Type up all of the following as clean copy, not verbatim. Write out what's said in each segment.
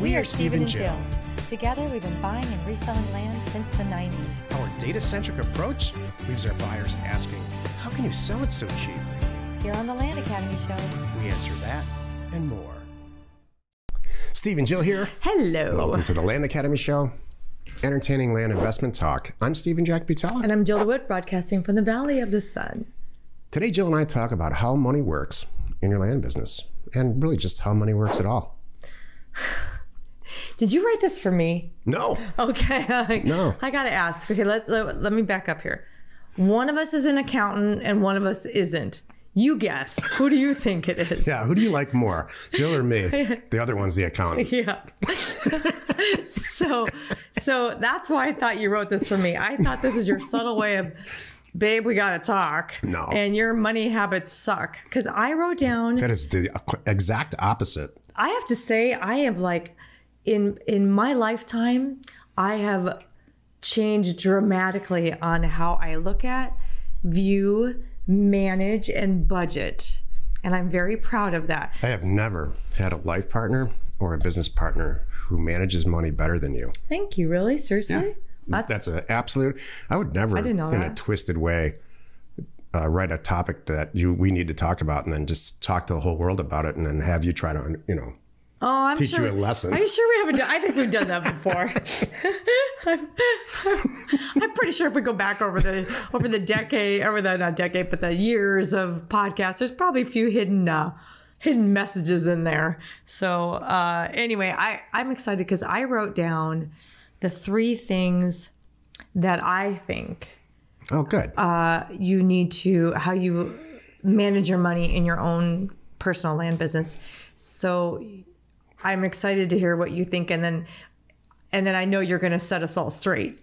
We are Steve and Jill. Together, we've been buying and reselling land since the 90s. Our data-centric approach leaves our buyers asking, how can you sell it so cheap? Here on the Land Academy Show, We answer that and more. Steve and Jill here. Hello. Welcome to the Land Academy Show, entertaining land investment talk. I'm Stephen Jack Butella. And I'm Jill DeWitt, broadcasting from the Valley of the Sun. Today, Jill and I talk about how money works in your land business, and really just how money works at all. Did you write this for me? No. Okay. No. I got to ask. Okay, let me back up here. One of us is an accountant and one of us isn't. You guess. Who do you think it is? Yeah, who do you like more, Jill or me? The other one's the accountant. Yeah. So that's why I thought you wrote this for me. I thought this was your subtle way of, babe, we got to talk. No. And your money habits suck. Because I wrote down. That is the exact opposite. I have to say, I have like, in my lifetime, I have changed dramatically on how I look at, view, manage, and budget. And I'm very proud of that. I have never had a life partner or a business partner who manages money better than you. Thank you. Really? Seriously? Yeah. That's an absolute. I would never, I didn't know in that. a twisted way, write a topic that we need to talk about and then just talk to the whole world about it and then have you try to, teach you a lesson. Are you sure we haven't done? I think we've done that before. I'm pretty sure if we go back over the decade, not decade, but the years of podcasts, there's probably a few hidden messages in there. So anyway, I'm excited because I wrote down the 3 things that I think. Oh, good. You need to, how you manage your money in your own personal land business. So I'm excited to hear what you think, and then I know you're going to set us all straight.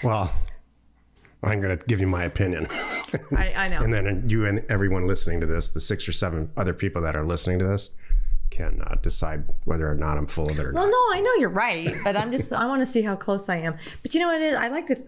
Well, I'm going to give you my opinion. I know. And then you and everyone listening to this, the 6 or 7 other people that are listening to this, can decide whether or not I'm full of it or not. Well, no, I know you're right, but I want to see how close I am. But you know what it is?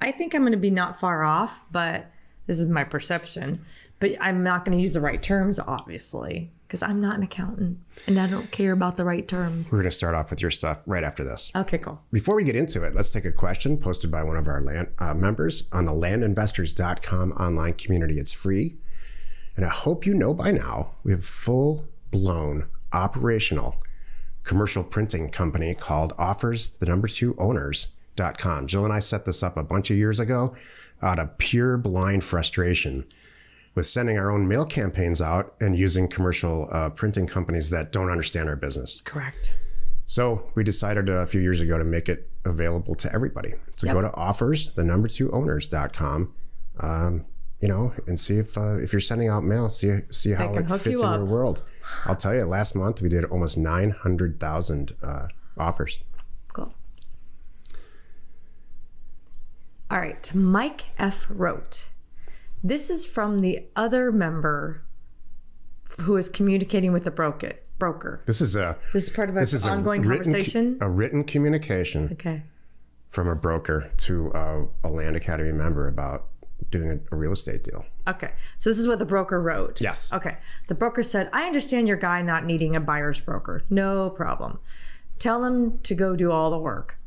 I think I'm going to be not far off, but this is my perception. But I'm not going to use the right terms, obviously, because I'm not an accountant and I don't care about the right terms. We're going to start off with your stuff right after this. Okay, cool. Before we get into it, let's take a question posted by one of our land members on the landinvestors.com online community. It's free. And I hope you know by now, we have full-blown operational commercial printing company called offers2owners.com. Jill and I set this up a bunch of years ago out of pure blind frustration with sending our own mail campaigns out and using commercial printing companies that don't understand our business. Correct. So we decided a few years ago to make it available to everybody. So go to offers2owners.com, and see if you're sending out mail, see how it fits in your world. I'll tell you, last month we did almost 900,000 offers. Cool. All right, Mike F. wrote, this is from the other member who is communicating with the broker. This is part of an ongoing conversation? A written communication from a broker to a Land Academy member about doing a real estate deal. Okay. So this is what the broker wrote. Yes. Okay. The broker said, I understand your guy not needing a buyer's broker. No problem. Tell him to go do all the work.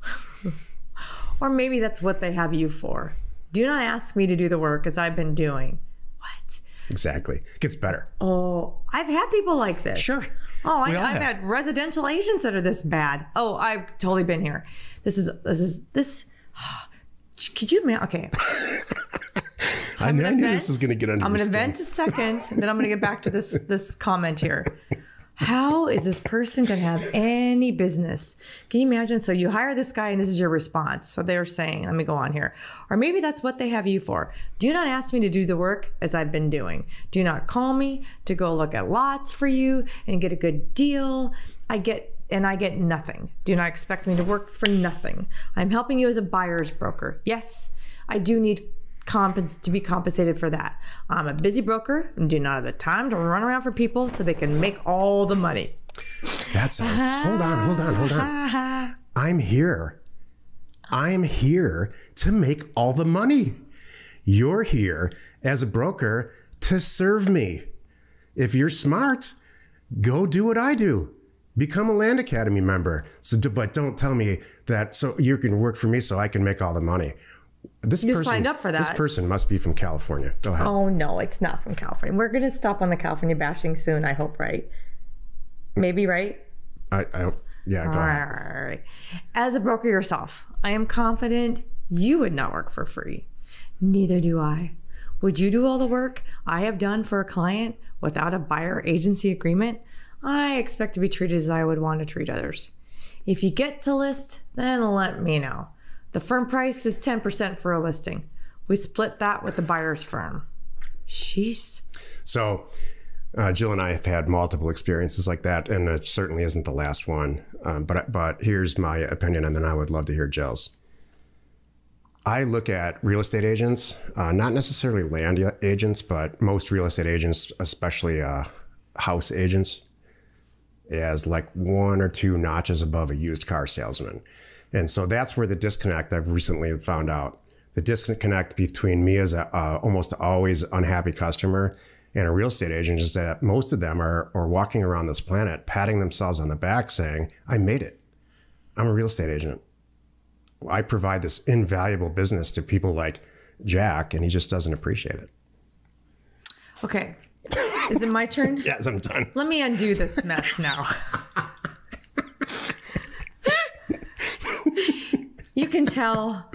Or maybe that's what they have you for. Do not ask me to do the work as I've been doing. What? Exactly. It gets better. Oh, I've had people like this. Sure. Oh, I've had residential agents that are this bad. Oh, I've totally been here. This. Could you imagine? Okay. I knew this was going to get under. I'm going to skin. vent a second, and then I'm going to get back to this comment here. How is this person going to have any business? Can you imagine? So you hire this guy and this is your response. So they're saying, let me go on here. Or maybe that's what they have you for. Do not ask me to do the work as I've been doing. Do not call me to go look at lots for you and get a good deal. I get nothing. Do not expect me to work for nothing. I'm helping you as a buyer's broker. Yes, I do need to be compensated for that. I'm a busy broker and do not have the time to run around for people so they can make all the money. Hold on. I'm here to make all the money. You're here as a broker to serve me. If you're smart, go do what I do. Become a Land Academy member. So, but don't tell me that so you can work for me so I can make all the money. You signed up for that. This person must be from California. Go ahead. Oh, no, it's not from California. We're going to stop on the California bashing soon, I hope, right? Maybe, right? Yeah, go ahead. All right. As a broker yourself, I am confident you would not work for free. Neither do I. Would you do all the work I have done for a client without a buyer agency agreement? I expect to be treated as I would want to treat others. If you get to list, then let me know. The firm price is 10% for a listing. We split that with the buyer's firm. Sheesh. So Jill and I have had multiple experiences like that, and it certainly isn't the last one. But here's my opinion, and then I would love to hear Jill's. I look at real estate agents, not necessarily land agents, but most real estate agents, especially house agents, as like 1 or 2 notches above a used car salesman. And so that's where the disconnect I've recently found out. The disconnect between me as a almost always unhappy customer and a real estate agent is that most of them are walking around this planet patting themselves on the back saying, I made it. I'm a real estate agent. I provide this invaluable business to people like Jack, and he just doesn't appreciate it. Okay. Is it my turn? Yes, I'm done. Let me undo this mess now. You can tell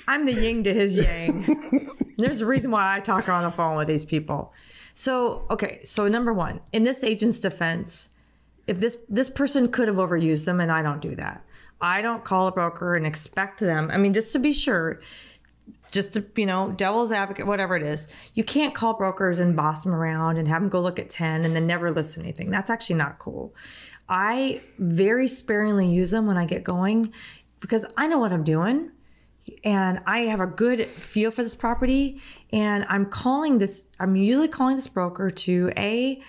I'm the yin to his yang. There's a reason why I talk on the phone with these people. So, okay. So number one, in this agent's defense, if this person could have overused them, and I don't do that. I don't call a broker and expect them. I mean, just to be sure, just to, devil's advocate, whatever it is, you can't call brokers and boss them around and have them go look at 10 and then never listen to anything. That's actually not cool. I very sparingly use them when I get going because I know what I'm doing and I have a good feel for this property. And I'm usually calling this broker to get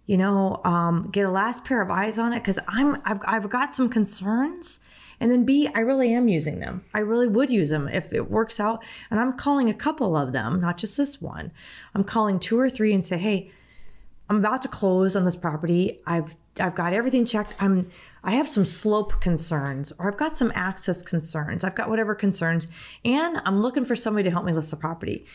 a last pair of eyes on it because I've got some concerns. And then B, I really am using them. I really would use them if it works out. And I'm calling a couple of them, not just this one. I'm calling 2 or 3 and say, hey, I'm about to close on this property. I've got everything checked. I have some slope concerns, or I've got some access concerns. I've got whatever concerns, and I'm looking for somebody to help me list the property.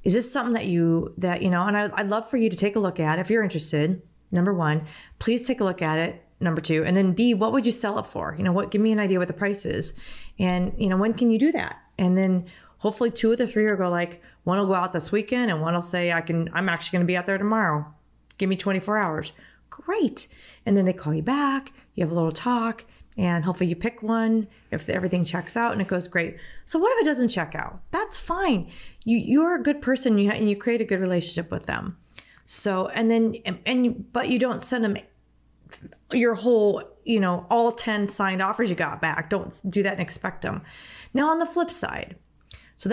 Is this something and I'd love for you to take a look at if you're interested. Number 1, please take a look at it. Number 2, and then B, what would you sell it for? Give me an idea what the price is. And, when can you do that? And then hopefully 2 of the 3 will go like, one will go out this weekend and one will say, I'm actually going to be out there tomorrow. Give me 24 hours. Great. And then they call you back. You have a little talk and hopefully you pick one if everything checks out and it goes great. So what if it doesn't check out? That's fine. You're a good person and you create a good relationship with them. So, but you don't send them your whole, all 10 signed offers you got back. Don't do that and expect them. Now on the flip side, so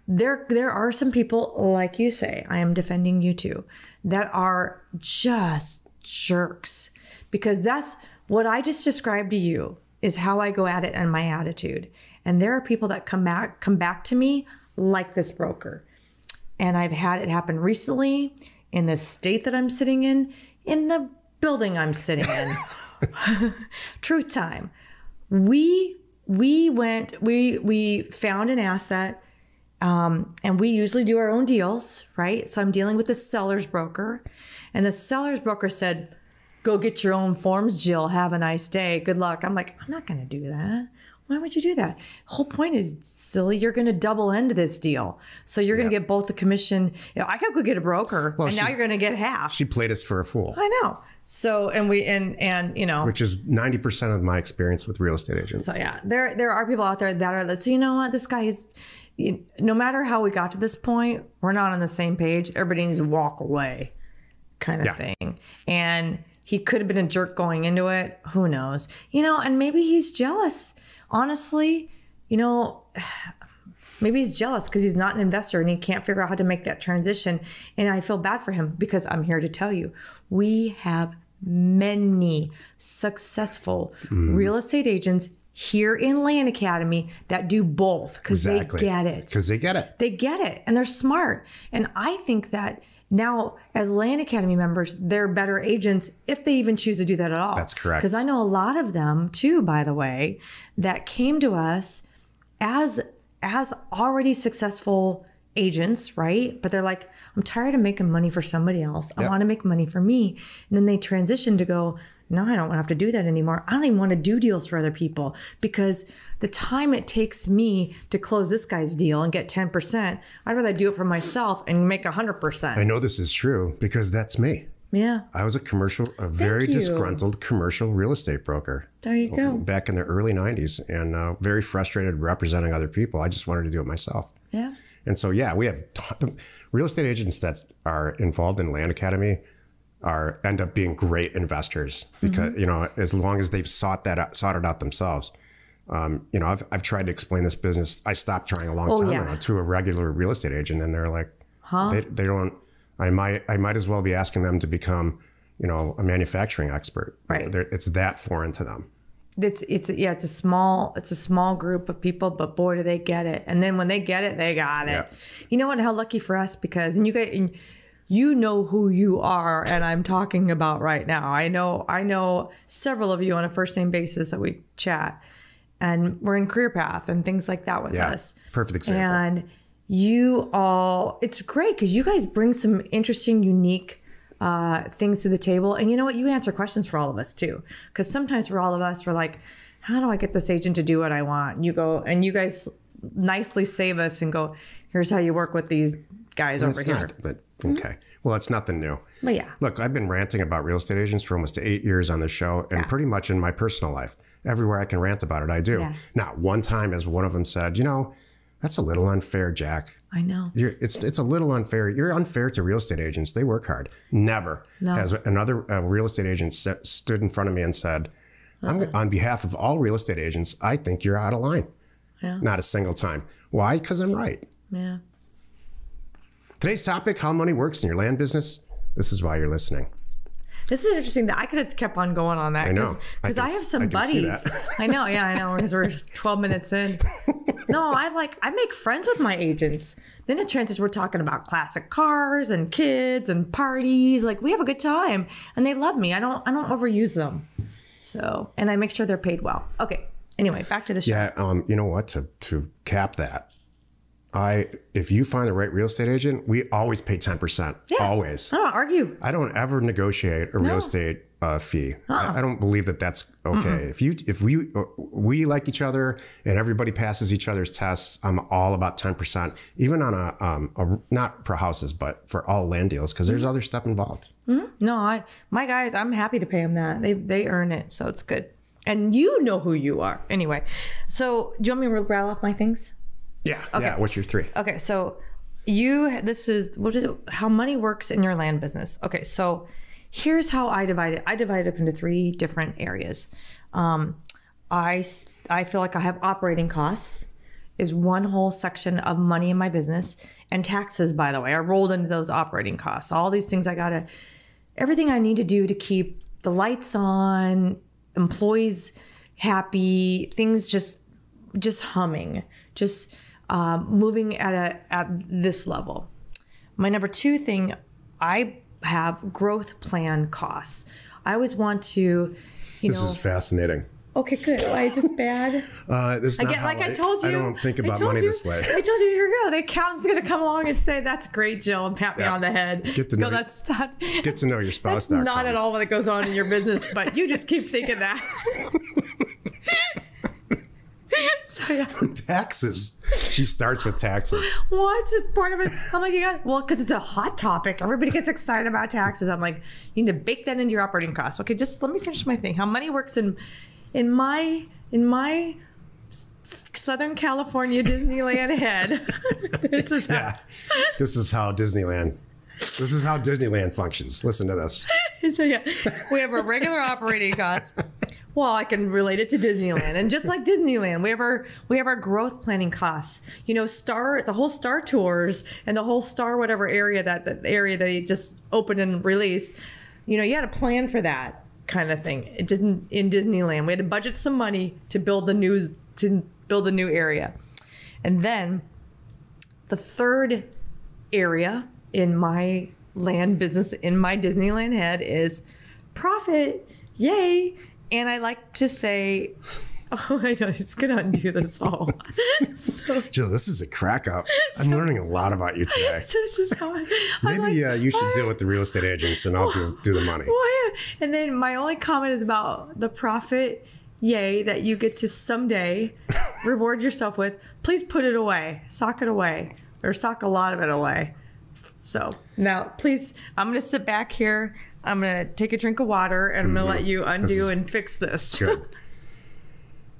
there are some people, like you say, I am defending you too, that are just jerks, because that's what I just described to you is how I go at it and my attitude. And there are people that come back to me like this broker. And I've had it happen recently in the state that I'm sitting in the building I'm sitting in. Truth time. We found an asset, and we usually do our own deals, right? So I'm dealing with the seller's broker, and the seller's broker said, go get your own forms, Jill. Have a nice day. Good luck. I'm like, I'm not going to do that. Why would you do that? The whole point is, silly, you're going to double end this deal. So you're going to get both the commission. I could go get a broker, and now you're going to get half. She played us for a fool. I know. So, which is 90% of my experience with real estate agents. So yeah, there are people out there that are, you know what, this guy is, no matter how we got to this point, we're not on the same page. Everybody needs to walk away kind of thing. And he could have been a jerk going into it. Who knows? And maybe he's jealous. Honestly, maybe he's jealous because he's not an investor and he can't figure out how to make that transition. And I feel bad for him because I'm here to tell you, we have many successful real estate agents here in Land Academy that do both because they get it. Because they get it. They get it and they're smart. And I think that Now, as Land Academy members, they're better agents if they even choose to do that at all. That's correct. Because I know a lot of them too, by the way, that came to us as already successful agents, right? But they're like, I'm tired of making money for somebody else. I want to make money for me. And then they transition to go, no, I don't have to do that anymore. I don't even want to do deals for other people because the time it takes me to close this guy's deal and get 10%, I'd rather do it for myself and make 100%. I know this is true because that's me. Yeah. I was a very disgruntled commercial real estate broker. There you go. Back in the early 90s and very frustrated representing other people. I just wanted to do it myself. Yeah. And so, yeah, we have real estate agents that are involved in Land Academy end up being great investors because, you know, as long as they've sought it out themselves. You know, I've tried to explain this business. I stopped trying a long time ago to a regular real estate agent and they're like, they don't, I might as well be asking them to become, you know, a manufacturing expert. Right. It's that foreign to them. It's a small group of people, but boy, do they get it. And then when they get it, they got it. Yeah. You know what? How lucky for us because, and you guys, you know who you are, and I'm talking about right now. I know several of you on a first name basis that we chat, and we're in career path and things like that with us. Perfect example. And you all, it's great because you guys bring some interesting, unique things to the table. And you know what? You answer questions for all of us too. Because sometimes for all of us, we're like, how do I get this agent to do what I want? And you go, and you guys nicely save us and go, here's how you work with these guys over here. Okay. Well, it's nothing new. But yeah. Look, I've been ranting about real estate agents for almost 8 years on the show and pretty much in my personal life. Everywhere I can rant about it, I do. Yeah. Not one time as one of them said, you know, that's a little unfair, Jack. I know. It's a little unfair. You're unfair to real estate agents. They work hard. Never has another real estate agent stood in front of me and said, on behalf of all real estate agents, I think you're out of line. Yeah. Not a single time. Why? Because I'm right. Yeah. Today's topic, how money works in your land business. This is why you're listening. This is interesting that I could have kept on going on that. I know. Because I have some buddies. I know. Yeah, I know. Because we're 12 minutes in. No, I make friends with my agents. Then it transitions. We're talking about classic cars and kids and parties. Like we have a good time and they love me. I don't overuse them. So, and I make sure they're paid well. Okay. Anyway, back to the show. Yeah. You know what? To cap that, if you find the right real estate agent, we always pay 10%. Yeah. Always. I don't argue. I don't ever negotiate a real estate fee. I don't believe that that's okay. If we like each other and everybody passes each other's tests, I'm all about 10%, even on a not for houses, but for all land deals, because there's other stuff involved. No, my guys, I'm happy to pay them that. They earn it, so it's good. And you know who you are. Anyway, so do you want me to rattle off my things? Yeah. Okay. Yeah. What's your 3? Okay. So how money works in your land business. Okay. So here's how I divide it. I divide it up into 3 different areas. I feel like I have operating costs is one whole section of money in my business, and taxes, by the way, are rolled into those operating costs. All these things everything I need to do to keep the lights on, employees happy, things just humming, just moving at this level. My number 2 thing, I have growth plan costs. I always want to, This is fascinating. Okay, good. Why is this bad? This is not how I told you. I don't think about money this way. I told you, here we go. The accountant's going to come along and say, that's great, Jill, and pat me on the head. Get to know your spouse. That's not at all what goes on in your business, but you just keep thinking that. So, yeah. Taxes. She starts with taxes. What's this part of it? I'm like, because it's a hot topic. Everybody gets excited about taxes. I'm like, you need to bake that into your operating costs. Okay, just let me finish my thing. How money works in my Southern California Disneyland head. This is how Disneyland functions. Listen to this. So yeah, we have our regular operating costs. Well, I can relate it to Disneyland, and just like Disneyland, we have our growth planning costs. You know, the whole Star Tours and the whole Star whatever area the area they just opened and released. You know, you had to plan for that kind of thing. It didn't in Disneyland. We had to budget some money to build the new area, and then the third area in my land business in my Disneyland head is profit, yay. And I like to say, oh, I know, it's going to undo this all. So, Jill, this is a crack up. I'm learning a lot about you today. so this is how Maybe you should deal with the real estate agents and I'll do the money. And then my only comment is about the profit, yay, that you get to someday reward yourself with. Please put it away, sock it away, or sock a lot of it away. So now, please, I'm going to sit back here. I'm going to take a drink of water and I'm going to let you undo and fix this. Good.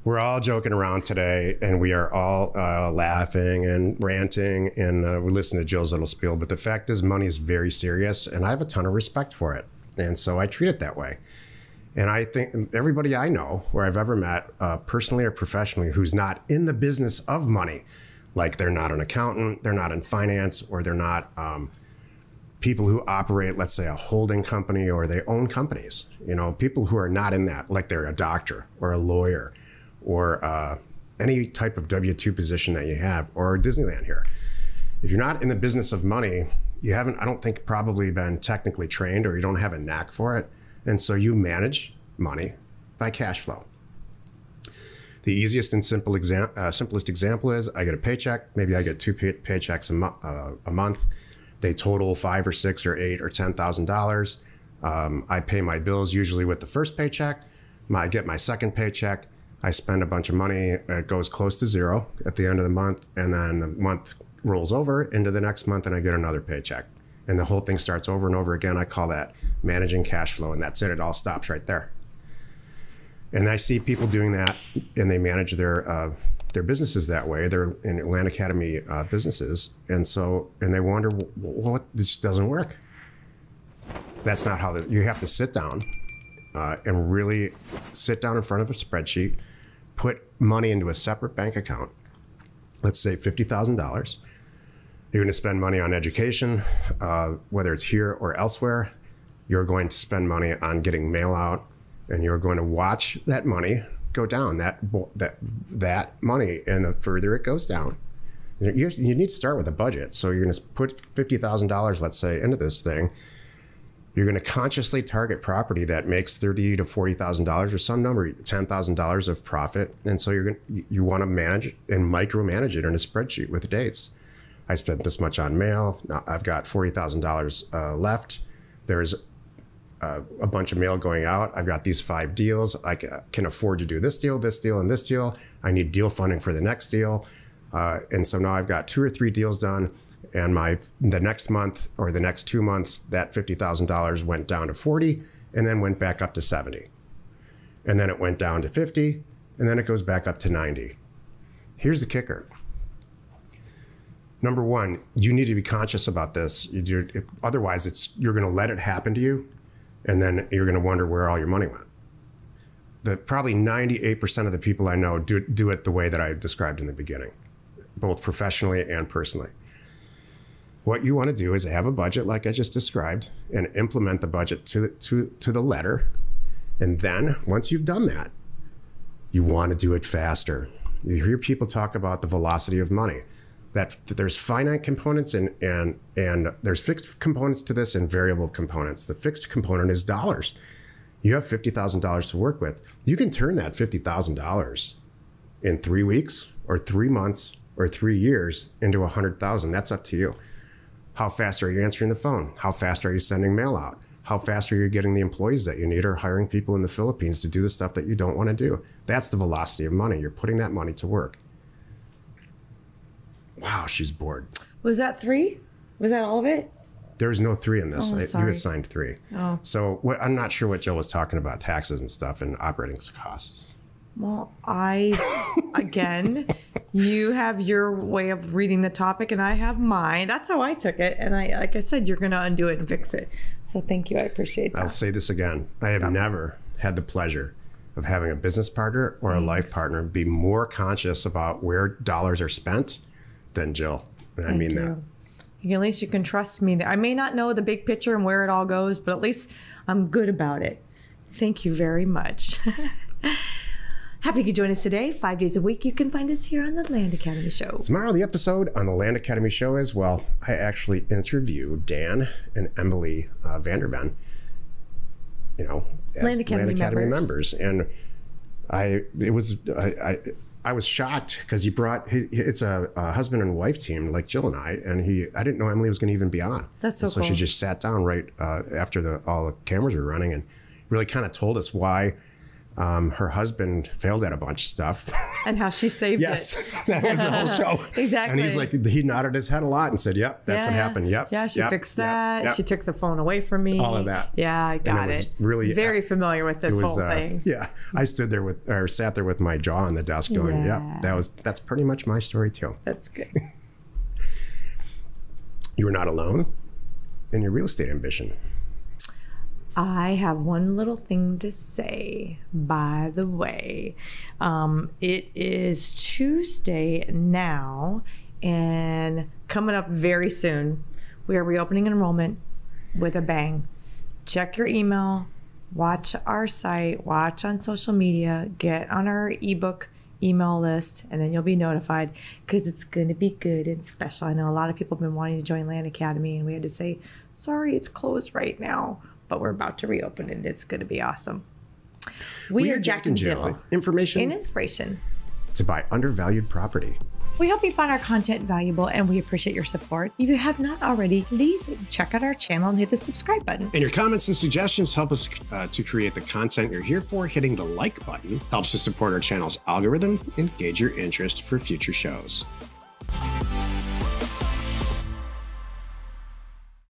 We're all joking around today and we are all laughing and ranting and we listen to Jill's little spiel. But the fact is, money is very serious and I have a ton of respect for it. And so I treat it that way. And I think everybody I know or I've ever met, personally or professionally, who's not in the business of money, like they're not an accountant, they're not in finance, or they're not people who operate, let's say, a holding company or they own companies, you know, people who are not in that, like they're a doctor or a lawyer or any type of W-2 position that you have, or Disneyland here. If you're not in the business of money, you haven't, I don't think, probably been technically trained or you don't have a knack for it. And so you manage money by cash flow. The easiest and simplest example is I get a paycheck. Maybe I get two paychecks a month. They total $5,000 or $6,000 or $8,000 or $10,000. I pay my bills usually with the first paycheck. I get my second paycheck. I spend a bunch of money. It goes close to zero at the end of the month. And then the month rolls over into the next month and I get another paycheck. And the whole thing starts over and over again. I call that managing cash flow. And that's it. It all stops right there. And I see people doing that and they manage their businesses that way. They're in Land Academy businesses. And they wonder, what, this doesn't work. That's not how you have to sit down and really sit down in front of a spreadsheet, put money into a separate bank account. Let's say $50,000. You're going to spend money on education, whether it's here or elsewhere. You're going to spend money on getting mail out, and you're going to watch that money go down, that money, and the further it goes down. You need to start with a budget. So you're going to put $50,000, let's say, into this thing. You're going to consciously target property that makes $30,000 to $40,000 or some number, $10,000 of profit. And so you want to manage and micromanage it in a spreadsheet with dates. I spent this much on mail. Now I've got $40,000 left. There's a bunch of mail going out. I've got these 5 deals. I can afford to do this deal, and this deal. I need deal funding for the next deal. And so now I've got 2 or 3 deals done. And the next month or the next 2 months, that $50,000 went down to 40 and then went back up to 70. And then it went down to 50 and then it goes back up to 90. Here's the kicker. Number one, you need to be conscious about this. Otherwise, you're going to let it happen to you, and then you're going to wonder where all your money went. Probably 98% of the people I know do it the way that I described in the beginning, both professionally and personally. What you want to do is have a budget like I just described and implement the budget to the letter. And then once you've done that, you want to do it faster. You hear people talk about the velocity of money. That there's finite components and there's fixed components to this and variable components. The fixed component is dollars. You have $50,000 to work with. You can turn that $50,000 in 3 weeks or 3 months or 3 years into $100,000. That's up to you. How fast are you answering the phone? How fast are you sending mail out? How fast are you getting the employees that you need or hiring people in the Philippines to do the stuff that you don't want to do? That's the velocity of money. You're putting that money to work. Wow, she's bored. Was that 3? Was that all of it? There's no 3 in this. Oh, you assigned 3. Oh. So I'm not sure what Jill was talking about, taxes and stuff and operating costs. Well, again, you have your way of reading the topic and I have mine. That's how I took it. And like I said, you're going to undo it and fix it. So thank you. I appreciate that. I'll say this again. I have never had the pleasure of having a business partner or a life partner be more conscious about where dollars are spent than Jill. And I mean that. At least you can trust me. I may not know the big picture and where it all goes, but at least I'm good about it. Thank you very much. Happy you could join us today. 5 days a week. You can find us here on the Land Academy Show. Tomorrow, the episode on the Land Academy Show is, well, I actually interview Dan and Emily Vanderben, as Land Academy members. And I was shocked because it's a husband and wife team like Jill and I didn't know Emily was going to even be on. That's so cool. So she just sat down right after all the cameras were running and really kind of told us why her husband failed at a bunch of stuff. And how she saved yes, it. That was the whole show. Exactly. And he nodded his head a lot and said, yep, that's what happened. Yep. Yeah, she fixed that. Yep. She took the phone away from me. All of that. Yeah, I got it. Really very familiar with this whole thing. Yeah. I sat there with my jaw on the desk going, that's pretty much my story too. That's good. You were not alone in your real estate ambition. I have one little thing to say, by the way. It is Tuesday now, and coming up very soon, we are reopening enrollment with a bang. Check your email, watch our site, watch on social media, get on our ebook email list, and then you'll be notified because it's going to be good and special. I know a lot of people have been wanting to join Land Academy, and we had to say, sorry, it's closed right now. But we're about to reopen it. It's going to be awesome. We are Jack and Jill. Information and inspiration to buy undervalued property. We hope you find our content valuable and we appreciate your support. If you have not already, please check out our channel and hit the subscribe button. And your comments and suggestions help us to create the content you're here for. Hitting the like button helps to support our channel's algorithm and gauge your interest for future shows.